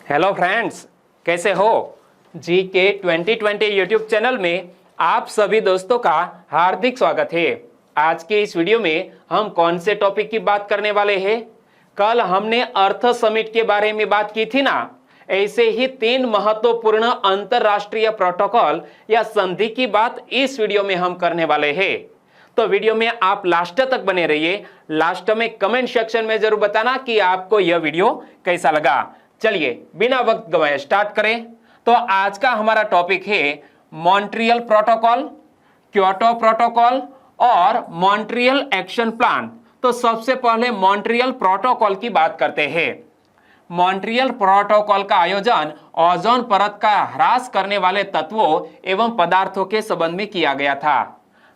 Hello friends, कैसे हो? जी के 2020 यूट्यूब चैनल में आप सभी दोस्तों का हार्दिक स्वागत है। आज के इस वीडियो में हम कौन से टॉपिक की बात करने वाले हैं? कल हमने अर्थ समिट के बारे में बात की थी ना, ऐसे ही 3 महत्वपूर्ण अंतरराष्ट्रीय प्रोटोकॉल या संधि की बात इस वीडियो में हम करने वाले हैं। तो वीडियो में आप लास्ट तक बने रहिए। लास्ट में कमेंट सेक्शन में जरूर बताना कि आपको यह वीडियो कैसा लगा। चलिए बिना वक्त गवाए स्टार्ट करें। तो आज का हमारा टॉपिक है मॉन्ट्रियल प्रोटोकॉल, क्योटो प्रोटोकॉल और मॉन्ट्रियल एक्शन प्लान। तो सबसे पहले मॉन्ट्रियल प्रोटोकॉल की बात करते हैं। मॉन्ट्रियल प्रोटोकॉल का आयोजन ओजोन परत का ह्रास करने वाले तत्वों एवं पदार्थों के संबंध में किया गया था।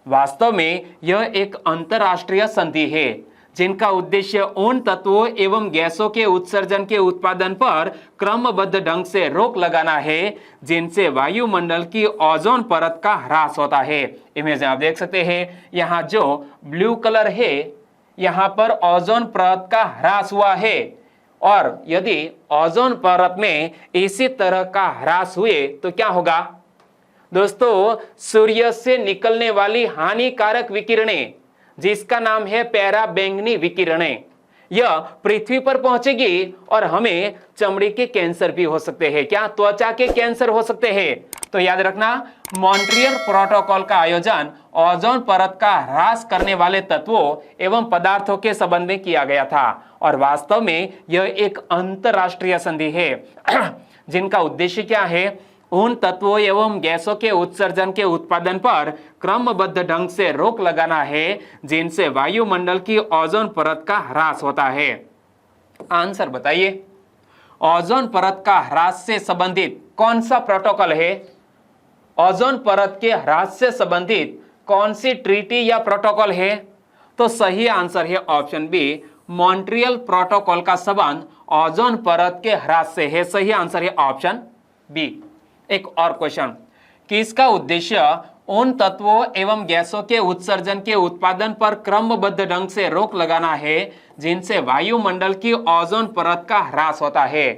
वास्तव में यह एक अंतरराष्ट्रीय संधि है जिनका उद्देश्य उन तत्वों एवं गैसों के उत्सर्जन के उत्पादन पर क्रमबद्ध ढंग से रोक लगाना है जिनसे वायुमंडल की ओजोन परत का ह्रास होता है। इमेज आप देख सकते हैं, यहाँ जो ब्लू कलर है यहाँ पर ओजोन परत का ह्रास हुआ है, और यदि ओजोन परत में इसी तरह का ह्रास हुए तो क्या होगा दोस्तों? सूर्य से निकलने वाली हानिकारक विकिरणें जिसका नाम है पराबैंगनी विकिरणें, यह पृथ्वी पर पहुंचेगी और हमें चमड़ी के कैंसर भी हो सकते हैं। क्या? त्वचा के कैंसर हो सकते हैं। तो याद रखना, मॉन्ट्रियल प्रोटोकॉल का आयोजन ओजोन परत का ह्रास करने वाले तत्वों एवं पदार्थों के संबंध में किया गया था, और वास्तव में यह एक अंतरराष्ट्रीय संधि है जिनका उद्देश्य क्या है? उन तत्वों एवं गैसों के उत्सर्जन के उत्पादन पर क्रमबद्ध ढंग से रोक लगाना है जिनसे वायुमंडल की ओजोन परत का ह्रास होता है। आंसर बताइए, ओजोन परत का ह्रास से संबंधित कौन सा प्रोटोकॉल है? ओजोन परत के ह्रास से संबंधित कौन सी ट्रीटी या प्रोटोकॉल है? तो सही आंसर है ऑप्शन बी, मॉन्ट्रियल प्रोटोकॉल का संबंध ओजोन परत के ह्रास से है। सही आंसर है ऑप्शन बी। एक और क्वेश्चन, किसका उद्देश्य उन तत्वों एवं गैसों के उत्सर्जन के उत्पादन पर क्रमबद्ध ढंग से रोक लगाना है जिनसे वायुमंडल की ओजोन परत का ह्रास होता है?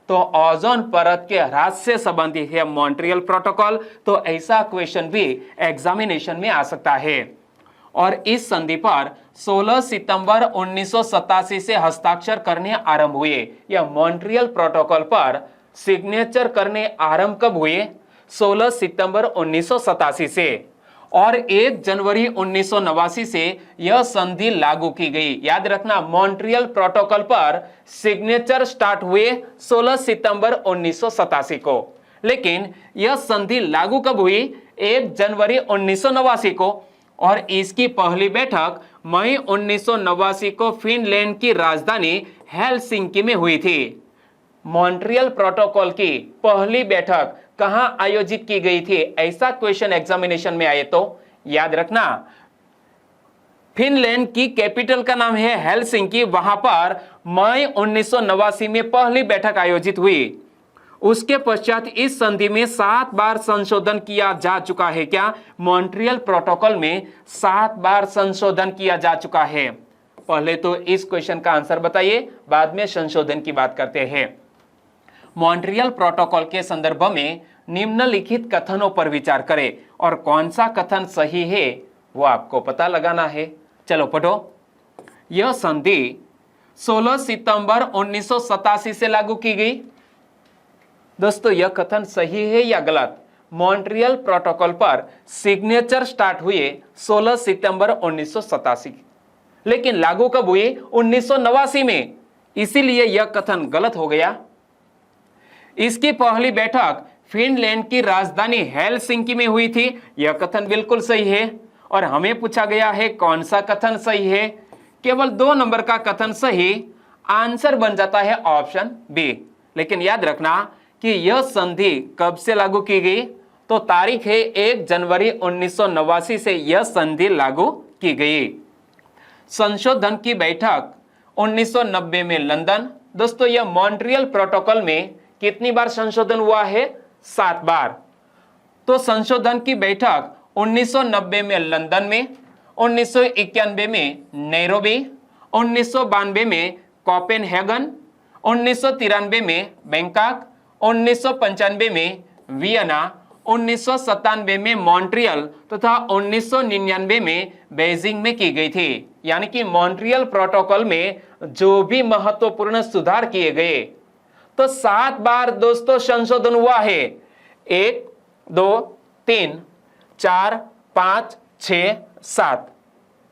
तो ओजोन परत के ह्रास से संबंधित है मॉन्ट्रियल प्रोटोकॉल। तो ऐसा क्वेश्चन भी एग्जामिनेशन में आ सकता है। और इस संधि पर 16 सितंबर 1987 से हस्ताक्षर करने आरंभ हुए। यह मॉन्ट्रियल प्रोटोकॉल पर सिग्नेचर करने आरंभ कब हुए? 16 सितंबर 1987 से, और 1 जनवरी 1989 से यह संधि लागू की गई। याद रखना, मॉन्ट्रियल प्रोटोकॉल पर सिग्नेचर स्टार्ट हुए 16 सितंबर 1987 को, लेकिन यह संधि लागू कब हुई? 1 जनवरी 1989 को, और इसकी पहली बैठक मई 1989 को फिनलैंड की राजधानी हेलसिंकी में हुई थी। मॉन्ट्रियल प्रोटोकॉल की पहली बैठक कहां आयोजित की गई थी? ऐसा क्वेश्चन एग्जामिनेशन में आए तो याद रखना, फिनलैंड की कैपिटल का नाम है हेलसिंकी। वहां पर मई 1989 में पहली बैठक आयोजित हुई। उसके पश्चात इस संधि में 7 बार संशोधन किया जा चुका है। क्या? मॉन्ट्रियल प्रोटोकॉल में 7 बार संशोधन किया जा चुका है। पहले तो इस क्वेश्चन का आंसर बताइए, बाद में संशोधन की बात करते हैं। मॉन्ट्रियल प्रोटोकॉल के संदर्भ में निम्नलिखित कथनों पर विचार करें, और कौन सा कथन सही है वो आपको पता लगाना है। चलो पढ़ो। यह संधि 16 सितंबर 1987 से लागू की गई। दोस्तों, यह कथन सही है या गलत? मॉन्ट्रियल प्रोटोकॉल पर सिग्नेचर स्टार्ट हुए 16 सितंबर 1987, लेकिन लागू कब हुई? 1989 में। इसीलिए यह कथन गलत हो गया। इसकी पहली बैठक फिनलैंड की राजधानी हेलसिंकी में हुई थी। यह कथन बिल्कुल सही है। और हमें पूछा गया है कौन सा कथन सही है? केवल 2 नंबर का कथन सही, आंसर बन जाता है ऑप्शन बी। लेकिन याद रखना कि यह संधि कब से लागू की गई? तो तारीख है 1 जनवरी 1989 से यह संधि लागू की गई। संशोधन की बैठक 1990 में लंदन। दोस्तों, यह मॉन्ट्रियल प्रोटोकॉल में कितनी बार संशोधन हुआ है? 7 बार। तो संशोधन की बैठक 1990 में लंदन में, 1991 में नैरोबी, 1992 में कोपेनहेगन 1993 में बैंकॉक, 1995 में वियना, 1997 में मॉन्ट्रियल तथा 1999 में बीजिंग में की गई थी। यानी कि मॉन्ट्रियल प्रोटोकॉल में जो भी महत्वपूर्ण सुधार किए गए, तो 7 बार दोस्तों संशोधन हुआ है। 1, 2, 3, 4, 5, 6, 7।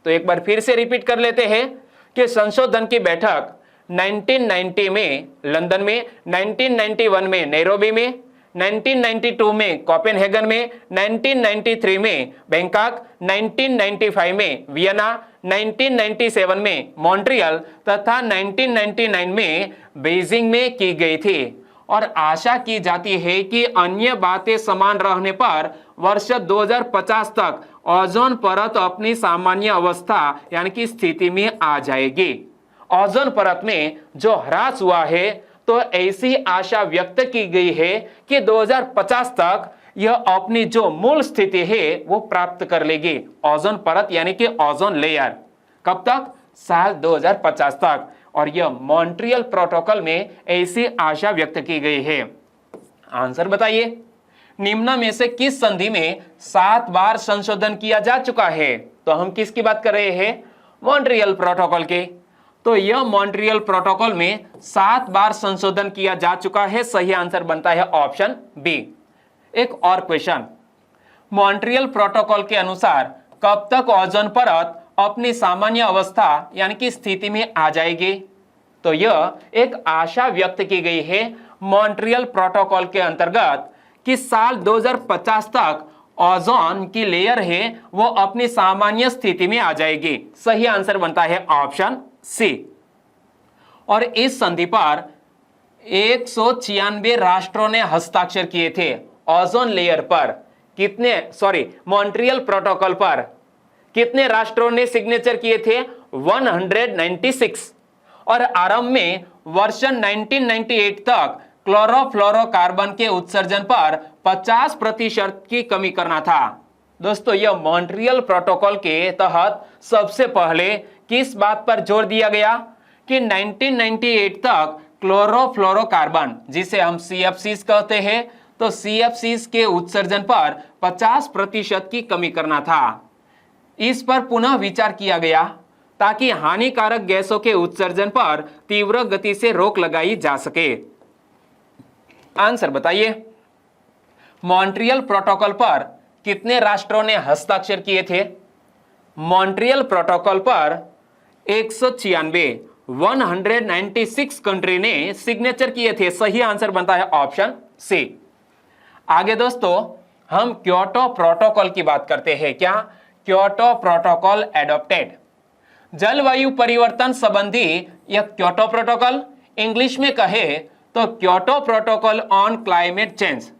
तो एक बार फिर से रिपीट कर लेते हैं कि संशोधन की बैठक 1990 में लंदन में, 1991 में नैरोबी में, 1992 में कोपेनहेगन में, 1993 में बैंकॉक, 1995 में वियना, 1997 में मॉन्ट्रियल तथा 1999 में बीजिंग में की गई थी। और आशा की जाती है कि अन्य बातें समान रहने पर वर्ष 2050 तक ओजोन परत अपनी सामान्य अवस्था यानी कि स्थिति में आ जाएगी। ओजोन परत में जो ह्रास हुआ है, तो ऐसी आशा व्यक्त की गई है कि 2050 तक यह अपनी जो मूल स्थिति है वो प्राप्त कर लेगी। ओजोन परत यानी कि ओजोन लेयर कब तक? साल 2050 तक। और यह मॉन्ट्रियल प्रोटोकॉल में ऐसी आशा व्यक्त की गई है। आंसर बताइए, निम्न में से किस संधि में 7 बार संशोधन किया जा चुका है? तो हम किसकी बात कर रहे हैं? मॉन्ट्रियल प्रोटोकॉल के। तो यह मॉन्ट्रियल प्रोटोकॉल में 7 बार संशोधन किया जा चुका है। सही आंसर बनता है ऑप्शन बी। एक और क्वेश्चन, मॉन्ट्रियल प्रोटोकॉल के अनुसार कब तक ओजोन परत अपनी सामान्य अवस्था यानी कि स्थिति में आ जाएगी? तो यह एक आशा व्यक्त की गई है मॉन्ट्रियल प्रोटोकॉल के अंतर्गत कि साल 2050 तक ओजोन की लेयर है वो अपनी सामान्य स्थिति में आ जाएगी। सही आंसर बनता है ऑप्शन सी। और इस संधि पर 196 राष्ट्रों ने हस्ताक्षर किए थे। ओजोन लेयर पर मॉन्ट्रियल प्रोटोकॉल पर कितने राष्ट्रों ने सिग्नेचर किए थे? 196। और आरंभ में वर्ष 1998 तक क्लोरोफ्लोरोकार्बन के उत्सर्जन पर 50% की कमी करना था। दोस्तों, यह मॉन्ट्रियल प्रोटोकॉल के तहत सबसे पहले किस बात पर जोर दिया गया कि 1998 तक क्लोरोफ्लोरोकार्बन, जिसे हम CFCs कहते हैं, तो CFCs के उत्सर्जन पर 50% की कमी करना था। इस पर पुनः विचार किया गया ताकि हानिकारक गैसों के उत्सर्जन पर तीव्र गति से रोक लगाई जा सके। आंसर बताइए, मॉन्ट्रियल प्रोटोकॉल पर कितने राष्ट्रों ने हस्ताक्षर किए थे? मॉन्ट्रियल प्रोटोकॉल पर 196 कंट्री ने सिग्नेचर किए थे। सही आंसर बनता है ऑप्शन सी। आगे दोस्तों हम क्योटो प्रोटोकॉल की बात करते हैं। क्या? Kyoto protocol adopted. जलवायु परिवर्तन संबंधी यह क्योटो प्रोटोकॉल, इंग्लिश में कहे तो Kyoto protocol on climate change,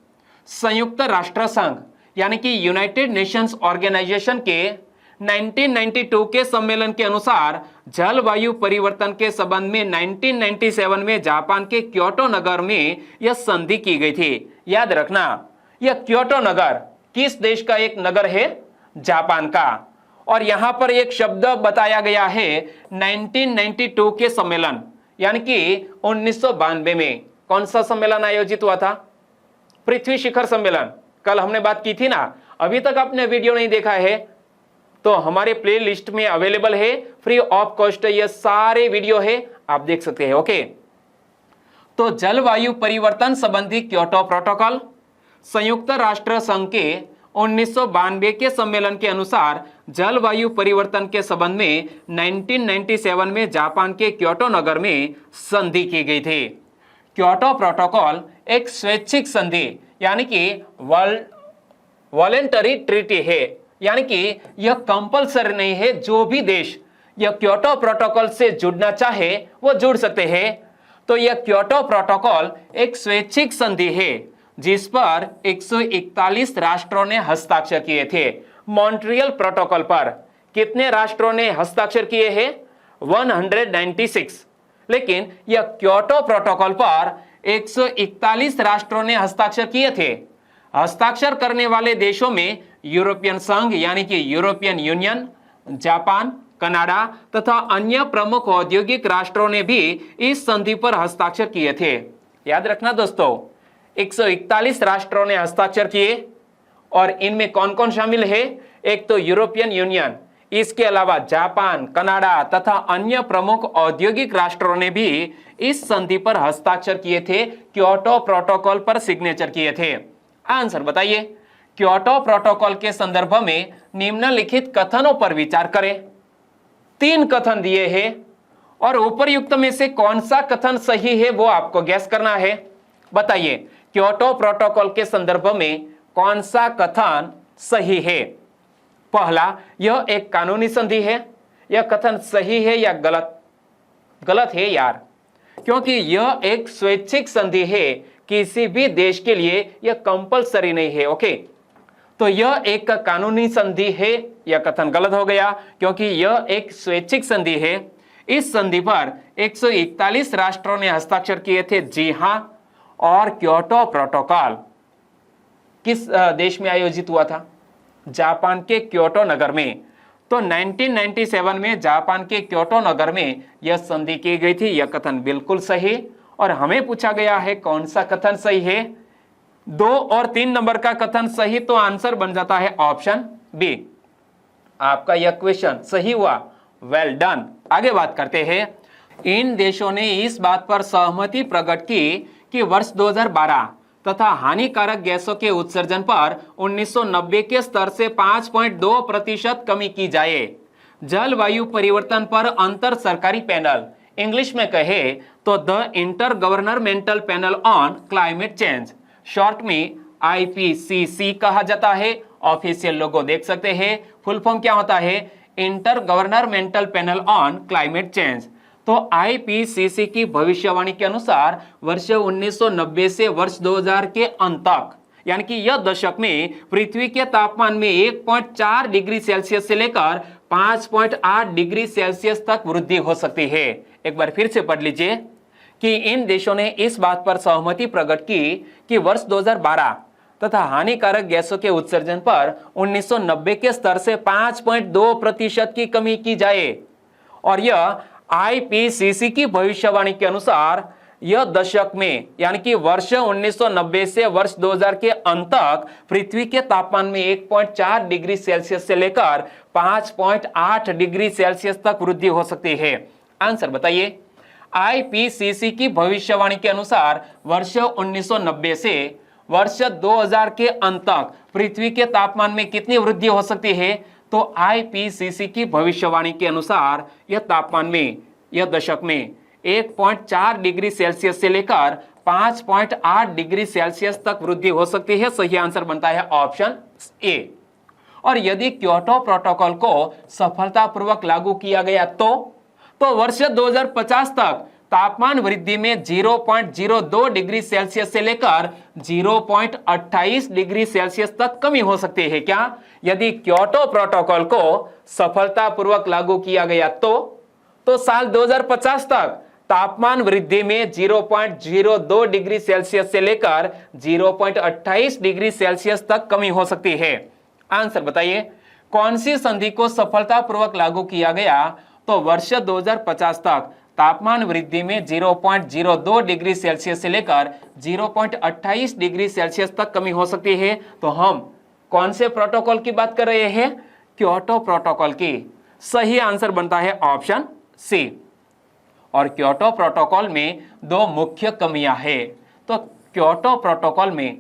संयुक्त राष्ट्र संघ यानी कि यूनाइटेड नेशंस ऑर्गेनाइजेशन के 1992 के सम्मेलन के अनुसार जलवायु परिवर्तन के संबंध में 1997 में जापान के क्योटो नगर में यह संधि की गई थी। याद रखना, यह क्योटो नगर किस देश का एक नगर है? जापान का। और यहां पर एक शब्द बताया गया है 1992 के सम्मेलन यानी कि 1992 में। कौन सा सम्मेलन आयोजित हुआ था? पृथ्वी शिखर सम्मेलन। कल हमने बात की थी ना। अभी तक आपने वीडियो नहीं देखा है तो हमारे प्लेलिस्ट में अवेलेबल है, फ्री ऑफ कॉस्ट ये सारे वीडियो है, आप देख सकते हैं। ओके, तो जलवायु परिवर्तन संबंधी क्योटो प्रोटोकॉल संयुक्त राष्ट्र संघ के 1992 के सम्मेलन के अनुसार जलवायु परिवर्तन के संबंध में 1997 में जापान के क्योटो नगर में संधि की गई थी। क्योटो प्रोटोकॉल एक स्वैच्छिक संधि यानी कि वॉलेंटरी ट्रीटी है, यानी कि यह कंपलसरी नहीं है। जो भी देश यह क्योटो प्रोटोकॉल से जुड़ना चाहे वो जुड़ सकते हैं। तो यह क्योटो प्रोटोकॉल एक स्वैच्छिक संधि है जिस पर 141 राष्ट्रों ने हस्ताक्षर किए थे। मॉन्ट्रियल प्रोटोकॉल पर कितने राष्ट्रों ने हस्ताक्षर किए हैं? 196। लेकिन यह क्योटो प्रोटोकॉल पर 141 राष्ट्रों ने हस्ताक्षर किए थे। हस्ताक्षर करने वाले देशों में यूरोपियन संघ यानी कि यूरोपियन यूनियन, जापान, कनाडा तथा अन्य प्रमुख औद्योगिक राष्ट्रों ने भी इस संधि पर हस्ताक्षर किए थे। याद रखना दोस्तों, 141 राष्ट्रों ने हस्ताक्षर किए और इनमें कौन कौन शामिल है? एक तो यूरोपियन यूनियन, इसके अलावा जापान, कनाडा तथा अन्य प्रमुख औद्योगिक राष्ट्रों ने भी इस संधि पर हस्ताक्षर किए थे, क्योटो प्रोटोकॉल पर सिग्नेचर किए थे। आंसर बताइए। क्योटो प्रोटोकॉल के संदर्भ में निम्नलिखित कथनों पर विचार करें। 3 कथन दिए हैं और उपरयुक्त में से कौन सा कथन सही है वो आपको गैस करना है। बताइए, क्योटो प्रोटोकॉल के संदर्भ में कौन सा कथन सही है? पहला, यह एक कानूनी संधि है। यह कथन सही है या गलत? गलत है यार, क्योंकि यह एक स्वैच्छिक संधि है, किसी भी देश के लिए यह कंपलसरी नहीं है। ओके, तो यह एक कानूनी संधि है, यह कथन गलत हो गया क्योंकि यह एक स्वैच्छिक संधि है। इस संधि पर 141 राष्ट्रों ने हस्ताक्षर किए थे। जी हां, और क्योटो प्रोटोकॉल किस देश में आयोजित हुआ था? जापान के क्योटो नगर में। तो 1997 में जापान के क्योटो नगर में यह संधि की गई थी। यह कथन बिल्कुल सही। और हमें पूछा गया है कौन सा कथन सही है? 2 और 3 नंबर का कथन सही, तो आंसर बन जाता है ऑप्शन बी। आपका यह क्वेश्चन सही हुआ। Well done. आगे बात करते हैं। इन देशों ने इस बात पर सहमति प्रकट की कि वर्ष 2012 तथा हानिकारक गैसों के उत्सर्जन पर 1990 के स्तर से 5.2% कमी की जाए। जलवायु परिवर्तन पर अंतर सरकारी पैनल, इंग्लिश में कहे तो the inter governmental panel on climate change, short में IPCC कहा जाता है। ऑफिशियल लोगो देख सकते हैं। फुल फॉर्म क्या होता है? Inter governmental panel on climate change. तो IPCC की भविष्यवाणी के अनुसार वर्ष 1990 से वर्ष 2000 के अंत तक, यानी कि यह दशक में पृथ्वी के तापमान में 1.4 डिग्री सेल्सियस से लेकर 5.8 डिग्री सेल्सियस तक वृद्धि हो सकती है। एक बार फिर से पढ़ लीजिए कि इन देशों ने इस बात पर सहमति प्रकट की कि वर्ष 2012 तथा हानिकारक गैसों के उत्सर्जन पर 1990 के स्तर से 5.2% की कमी की जाए। और यह IPCC की भविष्यवाणी के अनुसार यह दशक में, यानी कि वर्ष 1990 से वर्ष 2000 के अंत तक पृथ्वी के तापमान में 1.4 डिग्री सेल्सियस से लेकर 5.8 डिग्री सेल्सियस तक वृद्धि हो सकती है। आंसर बताइए। IPCC की भविष्यवाणी के अनुसार वर्ष 1990 से वर्ष 2000 के अंत तक पृथ्वी के तापमान में कितनी वृद्धि हो सकती है? तो IPCC की भविष्यवाणी के अनुसार यह तापमान में, यह दशक में 1.4 डिग्री सेल्सियस से लेकर 5.8 डिग्री सेल्सियस तक वृद्धि हो सकती है। सही आंसर बनता है ऑप्शन ए। और यदि क्योटो प्रोटोकॉल को सफलतापूर्वक लागू किया गया तो वर्ष 2050 तक तापमान वृद्धि में 0.02 डिग्री सेल्सियस से लेकर 0.28 डिग्री सेल्सियस तक कमी हो सकती है। क्या? यदि क्योटो प्रोटोकॉल को सफलतापूर्वक लागू किया गया तो साल 2050 तक तापमान वृद्धि में 0.02 डिग्री सेल्सियस से लेकर 0.28 डिग्री सेल्सियस तक कमी हो सकती है। आंसर बताइए। कौन सी संधि को सफलतापूर्वक लागू किया गया तो वर्ष 2050 तक तापमान वृद्धि में 0.02 डिग्री सेल्सियस से लेकर 0.28 डिग्री सेल्सियस तक कमी हो सकती है। तो हम कौन से प्रोटोकॉल की बात कर रहे हैं? क्योटो प्रोटोकॉल की। सही आंसर बनता है ऑप्शन सी। और क्योटो प्रोटोकॉल में 2 मुख्य कमियां हैं। तो क्योटो प्रोटोकॉल में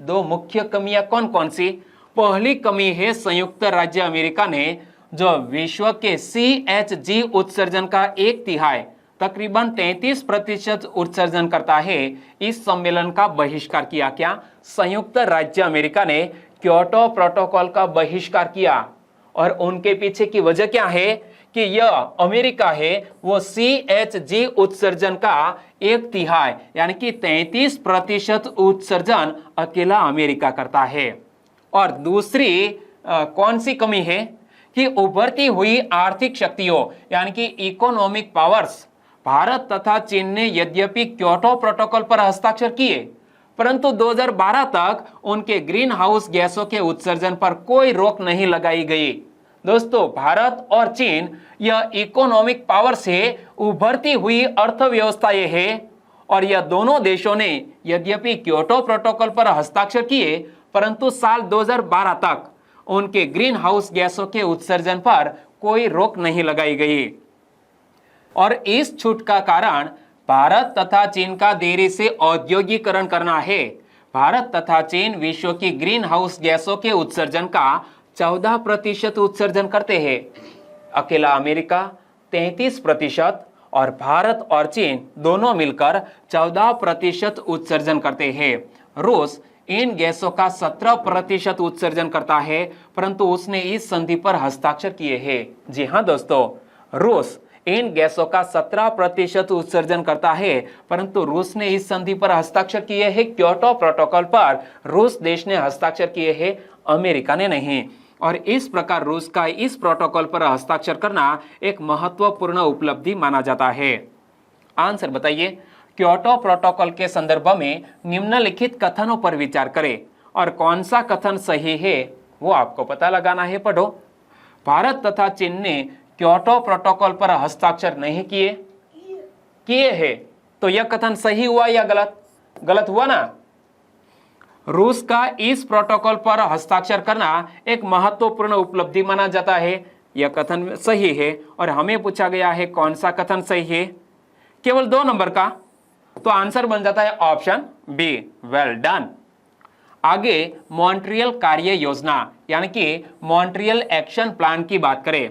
2 मुख्य कमियां कौन कौन सी? पहली कमी है संयुक्त राज्य अमेरिका ने जो विश्व के CHG उत्सर्जन का 1/3 तकरीबन 33% उत्सर्जन करता है, इस सम्मेलन का बहिष्कार किया। क्या? संयुक्त राज्य अमेरिका ने क्योटो प्रोटोकॉल का बहिष्कार किया। और उनके पीछे की वजह क्या है कि यह अमेरिका है वो CHG उत्सर्जन का 1/3 यानी कि 33% उत्सर्जन अकेला अमेरिका करता है। और दूसरी कौन सी कमी है कि उभरती हुई आर्थिक शक्तियों यानी कि इकोनॉमिक पावर्स, भारत तथा चीन ने यद्यपि क्योटो प्रोटोकॉल पर हस्ताक्षर किए परंतु 2012 तक उनके ग्रीन हाउस गैसों के उत्सर्जन पर कोई रोक नहीं लगाई गई। दोस्तों भारत और चीन यह इकोनॉमिक पावर से उभरती हुई अर्थव्यवस्था ये है और यह दोनों देशों ने यद्यपि क्योटो प्रोटोकॉल पर हस्ताक्षर किए परंतु साल 2012 तक उनके ग्रीन हाउस गैसों के उत्सर्जन पर कोई रोक नहीं लगाई गई और इस छूट का कारण भारत तथा चीन का देरी से औद्योगिकरण करना है। भारत तथा चीन विश्व की ग्रीन हाउस गैसों के उत्सर्जन का 14% उत्सर्जन करते हैं। अकेला अमेरिका 33% और भारत और चीन दोनों मिलकर 14% उत्सर्जन करते हैं। रूस इन गैसों का 17% उत्सर्जन करता है परंतु उसने इस संधि पर हस्ताक्षर किए हैं। जी हाँ दोस्तों, रूस इन गैसों का 17% उत्सर्जन करता है परंतु रूस ने इस संधि पर हस्ताक्षर किए हैं। क्योटो प्रोटोकॉल पर रूस देश ने हस्ताक्षर किए हैं, अमेरिका ने नहीं। और इस प्रकार रूस का इस प्रोटोकॉल पर हस्ताक्षर करना एक महत्वपूर्ण उपलब्धि माना जाता है। आंसर बताइए, क्योटो प्रोटोकॉल के संदर्भ में निम्नलिखित कथनों पर विचार करें और कौन सा कथन सही है वो आपको पता लगाना है। पढ़ो। भारत तथा चीन ने क्योटो प्रोटोकॉल पर हस्ताक्षर नहीं किए हैं, तो यह कथन सही हुआ या गलत हुआ ना। रूस का इस प्रोटोकॉल पर हस्ताक्षर करना एक महत्वपूर्ण उपलब्धि माना जाता है, यह कथन सही है। और हमें पूछा गया है कौन सा कथन सही है, केवल 2 नंबर का, तो आंसर बन जाता है ऑप्शन बी, वेल डन। आगे मॉन्ट्रियल कार्य योजना यानी कि मॉन्ट्रियल एक्शन प्लान की बात करें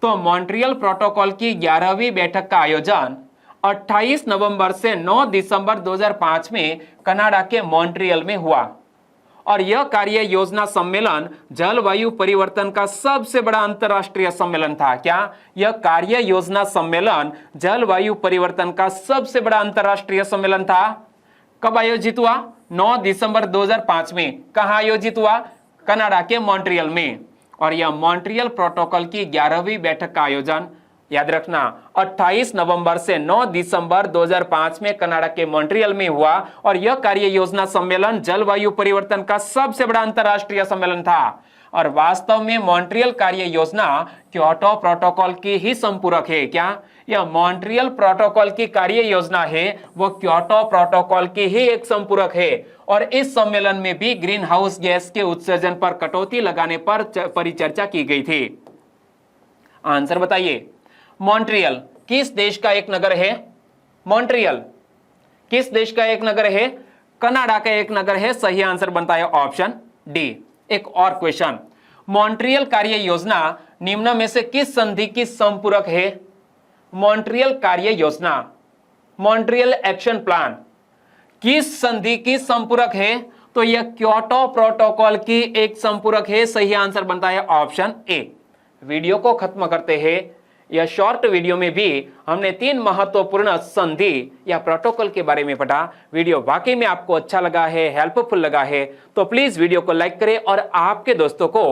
तो मॉन्ट्रियल प्रोटोकॉल की 11वीं बैठक का आयोजन 28 नवंबर से 9 दिसंबर 2005 में कनाडा के मॉन्ट्रियल में हुआ और यह कार्य योजना सम्मेलन जलवायु परिवर्तन का सबसे बड़ा अंतर्राष्ट्रीय सम्मेलन था। क्या यह कार्य योजना सम्मेलन जलवायु परिवर्तन का सबसे बड़ा अंतर्राष्ट्रीय सम्मेलन था? कब आयोजित हुआ? 9 दिसंबर 2005 में। कहां आयोजित हुआ? कनाडा के मॉन्ट्रियल में। और यह मॉन्ट्रियल प्रोटोकॉल की 11वीं बैठक का आयोजन, याद रखना, 28 नवंबर से 9 दिसंबर 2005 में कनाडा के मॉन्ट्रियल में हुआ और यह कार्य योजना सम्मेलन जलवायु परिवर्तन का सबसे बड़ा अंतर्राष्ट्रीय सम्मेलन था। और वास्तव में मॉन्ट्रियल कार्य योजना क्योटो प्रोटोकॉल की ही संपूरक है। क्या यह मॉन्ट्रियल प्रोटोकॉल की कार्य योजना है वो क्योटो प्रोटोकॉल की ही एक संपूरक है और इस सम्मेलन में भी ग्रीन हाउस गैस के उत्सर्जन पर कटौती लगाने पर परिचर्चा की गई थी। आंसर बताइए, मॉन्ट्रियल किस देश का एक नगर है? मॉन्ट्रियल किस देश का एक नगर है? कनाडा का एक नगर है। सही आंसर बनता है ऑप्शन डी। एक और क्वेश्चन, मॉन्ट्रियल कार्य योजना निम्न में से किस संधि की संपूरक है? मॉन्ट्रियल कार्य योजना, मॉन्ट्रियल एक्शन प्लान किस संधि की संपूरक है? तो यह क्योटो प्रोटोकॉल की एक संपूरक है। सही आंसर बनता है ऑप्शन ए। वीडियो को खत्म करते हैं। यह शॉर्ट वीडियो में भी हमने 3 महत्वपूर्ण संधि या प्रोटोकॉल के बारे में पढ़ा। वीडियो वाकई में आपको अच्छा लगा है, हेल्पफुल लगा है तो प्लीज वीडियो को लाइक करें और आपके दोस्तों को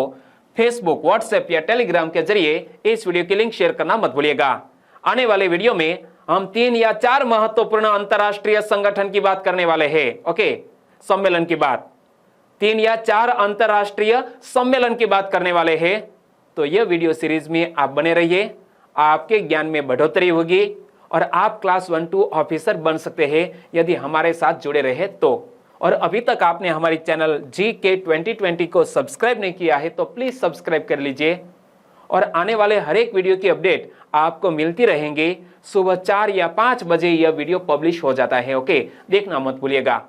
फेसबुक, व्हाट्सएप या टेलीग्राम के जरिए इस वीडियो की लिंक शेयर करना मत भूलिएगा। आने वाले वीडियो में हम 3 या 4 महत्वपूर्ण अंतरराष्ट्रीय संगठन की बात करने वाले हैं। ओके, सम्मेलन की बात, 3 या 4 अंतरराष्ट्रीय सम्मेलन की बात करने वाले हैं। तो यह वीडियो सीरीज में आप बने रहिए, आपके ज्ञान में बढ़ोतरी होगी और आप क्लास 1-2 ऑफिसर बन सकते हैं यदि हमारे साथ जुड़े रहे तो। और अभी तक आपने हमारी चैनल GK 2020 को सब्सक्राइब नहीं किया है तो प्लीज सब्सक्राइब कर लीजिए और आने वाले हर एक वीडियो की अपडेट आपको मिलती रहेंगी। सुबह 4 या 5 बजे यह वीडियो पब्लिश हो जाता है। ओके, देखना मत भूलिएगा।